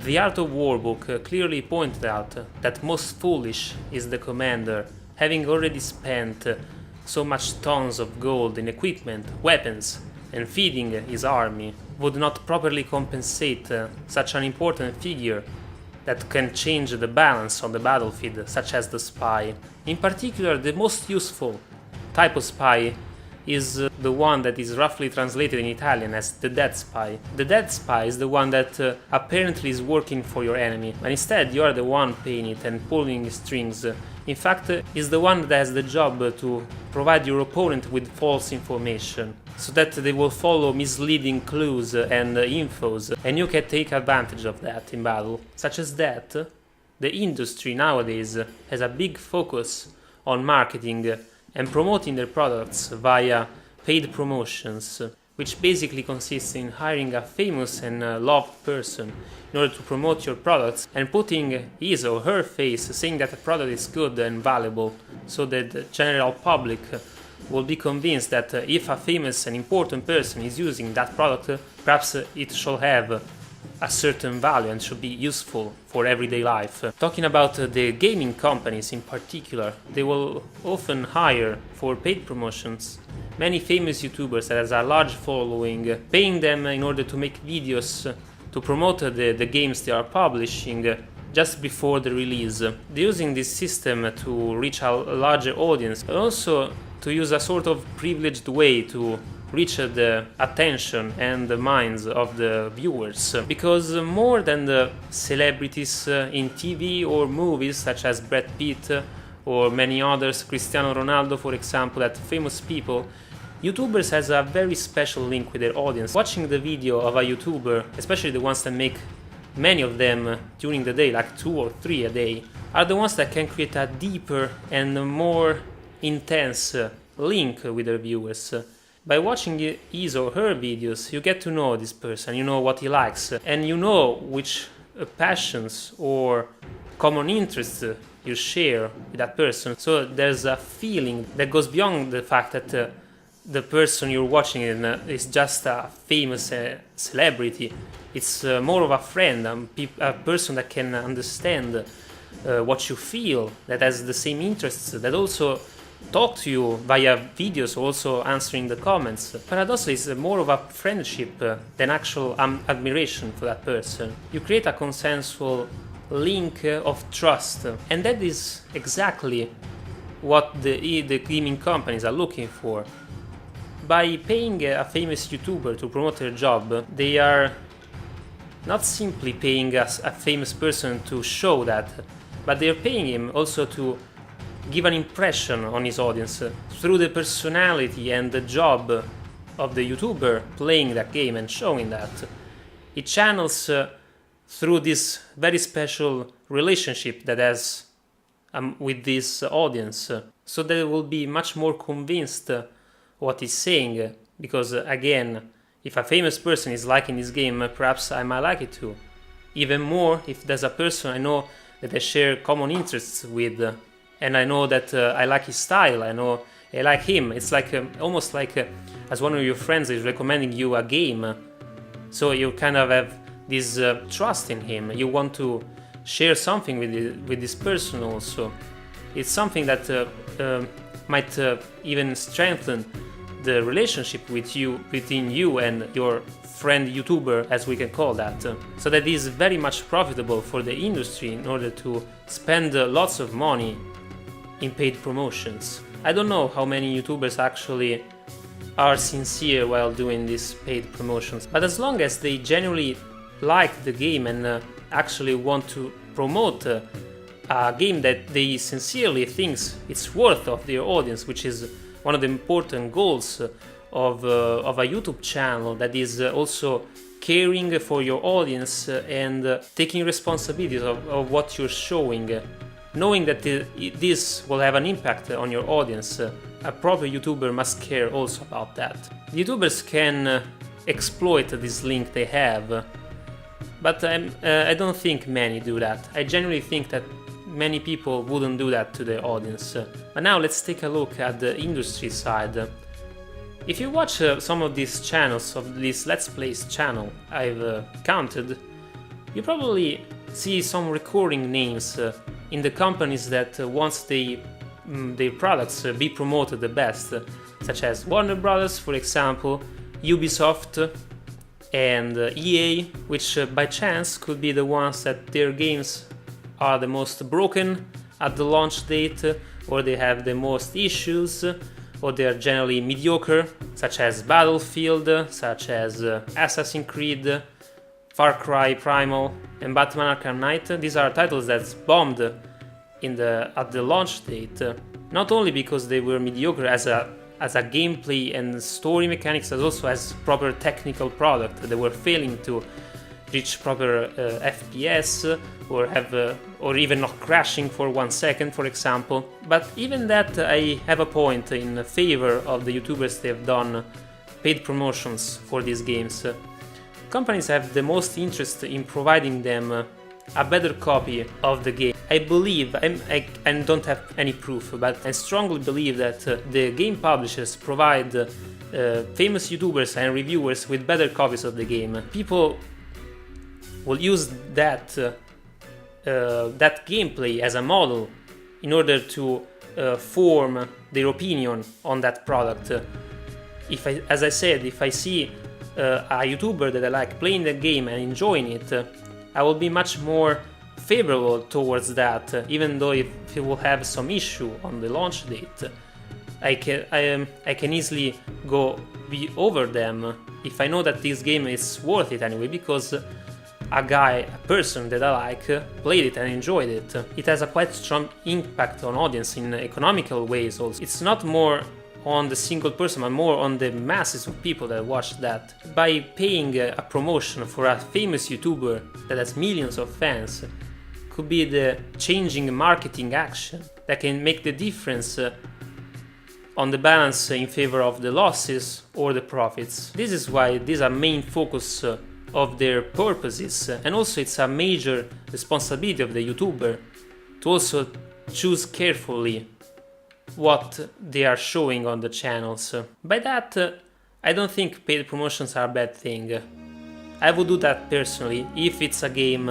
The Art of War book clearly pointed out that most foolish is the commander, having already spent so much tons of gold in equipment, weapons, and feeding his army, would not properly compensate such an important figure that can change the balance on the battlefield, such as the spy. In particular, the most useful type of spy is the one that is roughly translated in Italian as the dead spy. The dead spy is the one that apparently is working for your enemy, but instead you are the one paying it and pulling strings. In fact, is the one that has the job to provide your opponent with false information, so that they will follow misleading clues and infos, and you can take advantage of that in battle. Such as that, the industry nowadays has a big focus on marketing and promoting their products via paid promotions, which basically consists in hiring a famous and loved person in order to promote your products and putting his or her face saying that the product is good and valuable, so that the general public will be convinced that if a famous and important person is using that product, perhaps it shall have a certain value and should be useful for everyday life. Talking about the gaming companies in particular, they will often hire for paid promotions many famous YouTubers that has a large following, paying them in order to make videos to promote the games they are publishing just before the release. They're using this system to reach a larger audience, but also to use a sort of privileged way to reach the attention and the minds of the viewers, because more than the celebrities in TV or movies such as Brad Pitt or many others, Cristiano Ronaldo for example, that famous people, YouTubers has a very special link with their audience. Watching the video of a YouTuber, especially the ones that make many of them during the day, like 2 or 3 a day, are the ones that can create a deeper and more intense link with their viewers. By watching his or her videos, you get to know this person, you know what he likes, and you know which passions or common interests you share with that person. So there's a feeling that goes beyond the fact that the person you're watching is just a famous celebrity. It's more of a friend, a person that can understand what you feel, that has the same interests, that also talk to you via videos, also answering the comments. But also it's more of a friendship than actual admiration for that person. You create a consensual link of trust, and that is exactly what the gaming companies are looking for. By paying a famous YouTuber to promote their job, they are not simply paying a famous person to show that, but they are paying him also to give an impression on his audience through the personality and the job of the YouTuber playing that game and showing that. It channels through this very special relationship that has with this audience, so that they will be much more convinced what he's saying, because again, if a famous person is liking this game, perhaps I might like it too. Even more if there's a person I know that I share common interests with, and I know that I like his style, I know I like him. It's like almost like as one of your friends is recommending you a game, so you kind of have this trust in him. You want to share something with this person also. It's something that might even strengthen the relationship between you and your friend YouTuber, as we can call that. So that is very much profitable for the industry in order to spend lots of money in paid promotions. I don't know how many YouTubers actually are sincere while doing these paid promotions, but as long as they genuinely like the game and actually want to promote a game that they sincerely think it's worth of their audience, which is one of the important goals of a YouTube channel, that is also caring for your audience and taking responsibility of what you're showing, knowing that this will have an impact on your audience. A proper YouTuber must care also about that. The YouTubers can exploit this link they have, but I don't think many do that. I genuinely think that many people wouldn't do that to their audience. But now let's take a look at the industry side. If you watch some of these channels, of this Let's Plays channel I've counted, You probably see some recurring names in the companies that wants their products be promoted the best, such as Warner Brothers, for example, Ubisoft, and EA, which by chance could be the ones that their games are the most broken at the launch date, or they have the most issues, or they are generally mediocre, such as Battlefield, such as Assassin's Creed, Far Cry Primal, and Batman Arkham Knight. These are titles that bombed at the launch date, not only because they were mediocre as a gameplay and story mechanics, as also as proper technical product. They were failing to reach proper FPS or even not crashing for 1 second, for example. But even that, I have a point in favor of the YouTubers that have done paid promotions for these games. Companies have the most interest in providing them a better copy of the game. I believe, I don't have any proof, but I strongly believe that the game publishers provide famous YouTubers and reviewers with better copies of the game. People will use that gameplay as a model in order to form their opinion on that product. As I said, if I see a YouTuber that I like playing the game and enjoying it, I will be much more favorable towards that, even though if it will have some issue on the launch date. I can easily be over them if I know that this game is worth it anyway, because a person that I like played it and enjoyed it. It has a quite strong impact on audience in economical ways also. It's not more on the single person, but more on the masses of people that watch that. By paying a promotion for a famous YouTuber that has millions of fans, could be the changing marketing action that can make the difference on the balance in favor of the losses or the profits. This is why these are main focus of their purposes, and also it's a major responsibility of the YouTuber to also choose carefully what they are showing on the channels. By that, I don't think paid promotions are a bad thing. I would do that personally if it's a game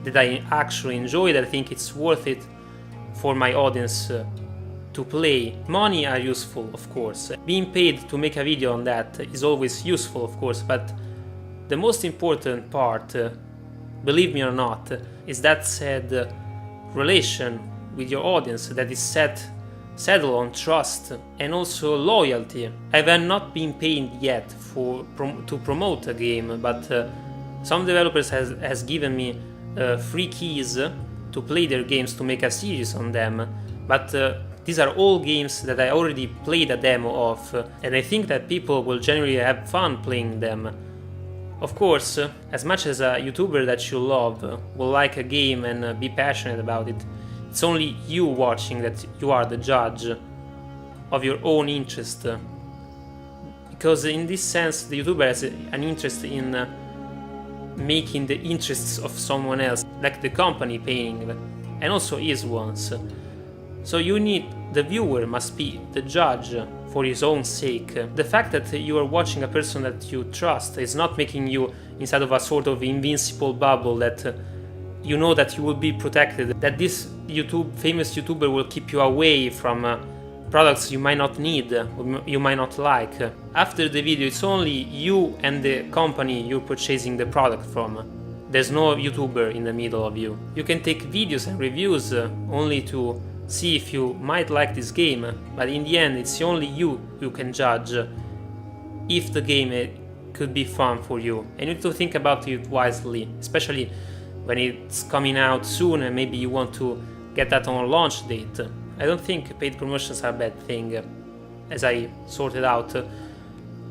that I actually enjoy, that I think it's worth it for my audience to play. Money are useful, of course. Being paid to make a video on that is always useful, of course, but the most important part, believe me or not, is that said relation with your audience that is settled on trust and also loyalty. I have not been paid yet to promote a game, but some developers has given me free keys to play their games, to make a series on them, but these are all games that I already played a demo of, and I think that people will generally have fun playing them. Of course, as much as a YouTuber that you love will like a game and be passionate about it, it's only you watching that you are the judge of your own interest. Because in this sense, the YouTuber has an interest in making the interests of someone else, like the company paying, and also his ones. So the viewer must be the judge for his own sake. The fact that you are watching a person that you trust is not making you inside of a sort of invincible bubble that you know that you will be protected, that this famous YouTuber will keep you away from products you might not need, you might not like. After the video, it's only you and the company you're purchasing the product from. There's no YouTuber in the middle of you. You can take videos and reviews only to see if you might like this game, but in the end it's only you who can judge if the game could be fun for you. And you need to think about it wisely, especially when it's coming out soon and maybe you want to get that on a launch date. I don't think paid promotions are a bad thing. As I sorted out,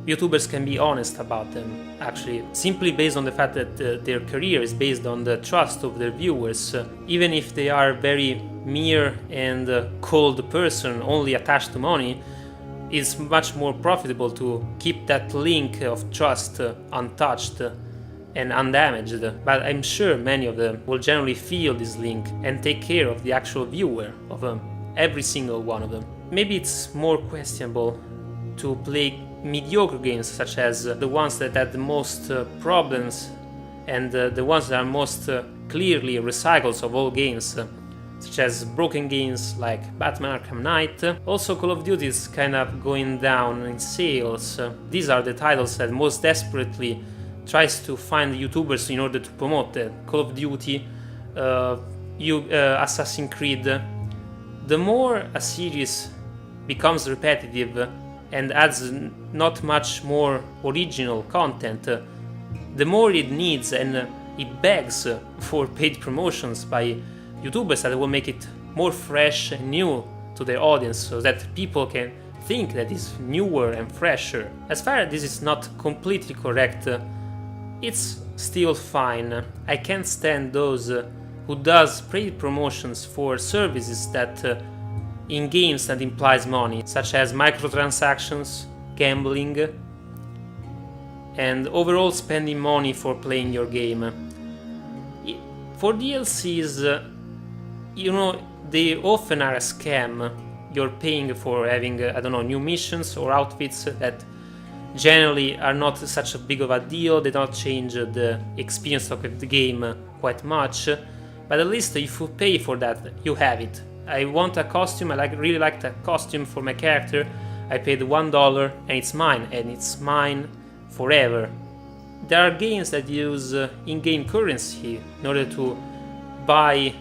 YouTubers can be honest about them, actually, simply based on the fact that their career is based on the trust of their viewers. Even if they are very mere and cold person, only attached to money, it's much more profitable to keep that link of trust untouched and undamaged. But I'm sure many of them will generally feel this link and take care of the actual viewer, of every single one of them. Maybe it's more questionable to play mediocre games, such as the ones that had the most problems and the ones that are most clearly recycles of all games, such as broken games like Batman Arkham Knight. Also, Call of Duty is kind of going down in sales. These are the titles that most desperately tries to find YouTubers in order to promote it. Call of Duty, Assassin's Creed. The more a series becomes repetitive and adds not much more original content, the more it needs and it begs for paid promotions by YouTubers that will make it more fresh and new to their audience, so that people can think that it's newer and fresher. As far as this is not completely correct, it's still fine. I can't stand those who does paid promotions for services that in games that implies money, such as microtransactions, gambling, and overall spending money for playing your game. For DLCs, they often are a scam. You're paying for having, new missions or outfits that generally are not such a big of a deal. They don't change the experience of the game quite much, but at least if you pay for that, you have it. I want a costume, really like that costume for my character, I paid $1 and it's mine, and it's mine forever. There are games that use in-game currency in order to buy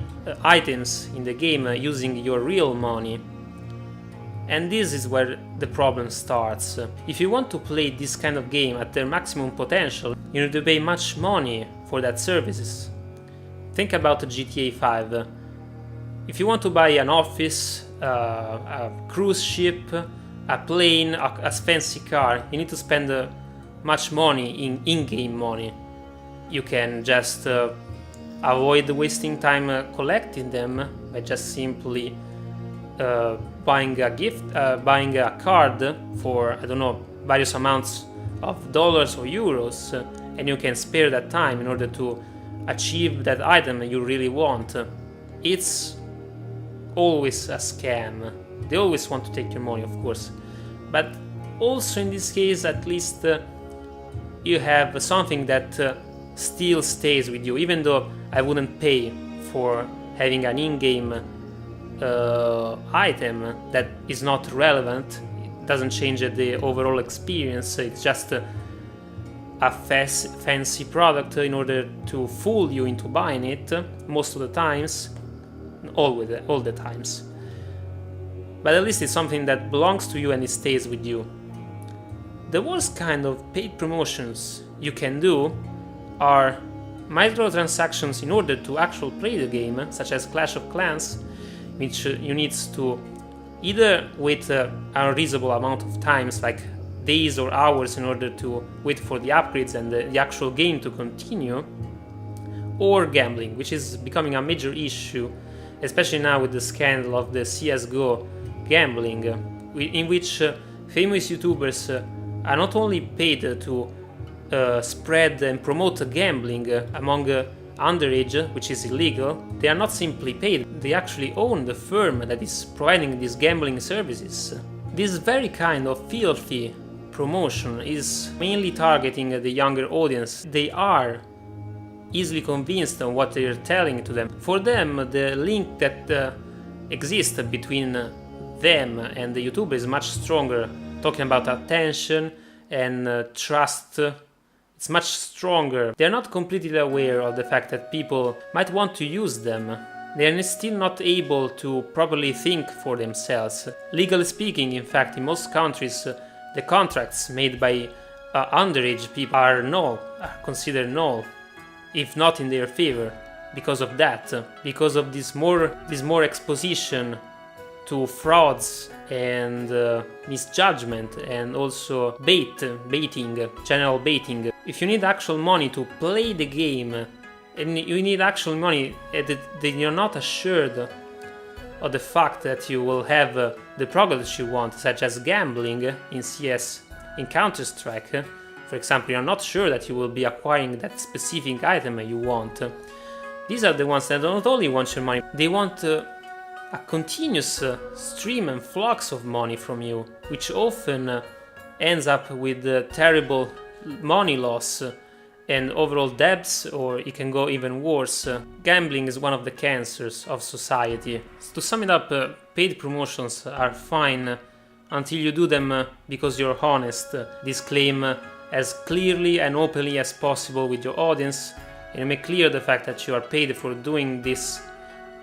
items in the game using your real money. And this is where the problem starts. If you want to play this kind of game at their maximum potential, you need to pay much money for that services. Think about GTA 5. If you want to buy an office, a cruise ship, a plane, a fancy car, you need to spend much money in-game money. You can just avoid wasting time collecting them by just simply buying a card for, various amounts of dollars or euros, and you can spare that time in order to achieve that item you really want. It's always a scam. They always want to take your money, of course, but also in this case, at least you have something that still stays with you, even though I wouldn't pay for having an in-game item that is not relevant. It doesn't change the overall experience. It's just a fancy product in order to fool you into buying it most of the times, all the times. But at least it's something that belongs to you and it stays with you. The worst kind of paid promotions you can do are microtransactions in order to actually play the game, such as Clash of Clans, which you need to either wait a unreasonable amount of times, like days or hours, in order to wait for the upgrades and the actual game to continue, or gambling, which is becoming a major issue, especially now with the scandal of the CSGO gambling, in which famous YouTubers are not only paid to spread and promote gambling among underage, which is illegal. They are not simply paid, they actually own the firm that is providing these gambling services. This very kind of filthy promotion is mainly targeting the younger audience. They are easily convinced on what they are telling to them. For them, the link that exists between them and the YouTuber is much stronger. Talking about attention and trust, it's much stronger. They're not completely aware of the fact that people might want to use them. They're still not able to properly think for themselves. Legally speaking, in fact, in most countries, the contracts made by underage people are considered null, if not in their favor. Because of that, because of this more exposition to frauds and misjudgment, and also baiting, general baiting. If you need actual money to play the game, and you need actual money, then you're not assured of the fact that you will have the progress you want, such as gambling in CS, in Counter-Strike. For example, you're not sure that you will be acquiring that specific item you want. These are the ones that not only want your money, they want a continuous stream and flux of money from you, which often ends up with terrible money loss and overall debts, or it can go even worse. Gambling is one of the cancers of society. To sum it up, paid promotions are fine until you do them because you're honest. Disclaim as clearly and openly as possible with your audience, and make clear the fact that you are paid for doing this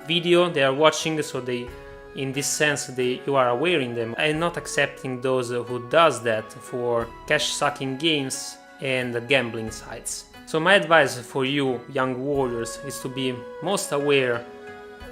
video they are watching, so in this sense you are aware in them, and not accepting those who does that for cash sucking games and gambling sites. So my advice for you young warriors is to be most aware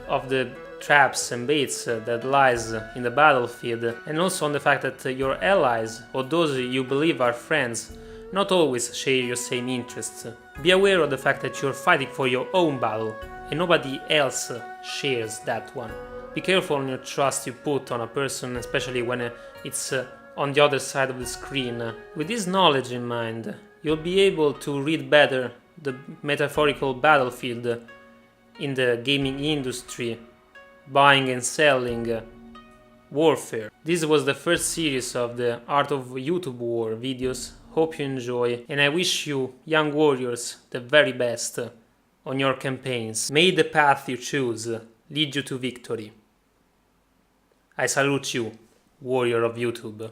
of the traps and baits that lies in the battlefield, and also on the fact that your allies or those you believe are friends not always share your same interests. Be aware of the fact that you're fighting for your own battle and nobody else shares that one. Be careful on your trust you put on a person, especially when it's on the other side of the screen. With this knowledge in mind, you'll be able to read better the metaphorical battlefield in the gaming industry, buying and selling, warfare. This was the first series of the Art of YouTube War videos. Hope you enjoy, and I wish you, young warriors, the very best on your campaigns. May the path you choose lead you to victory. I salute you, warrior of YouTube.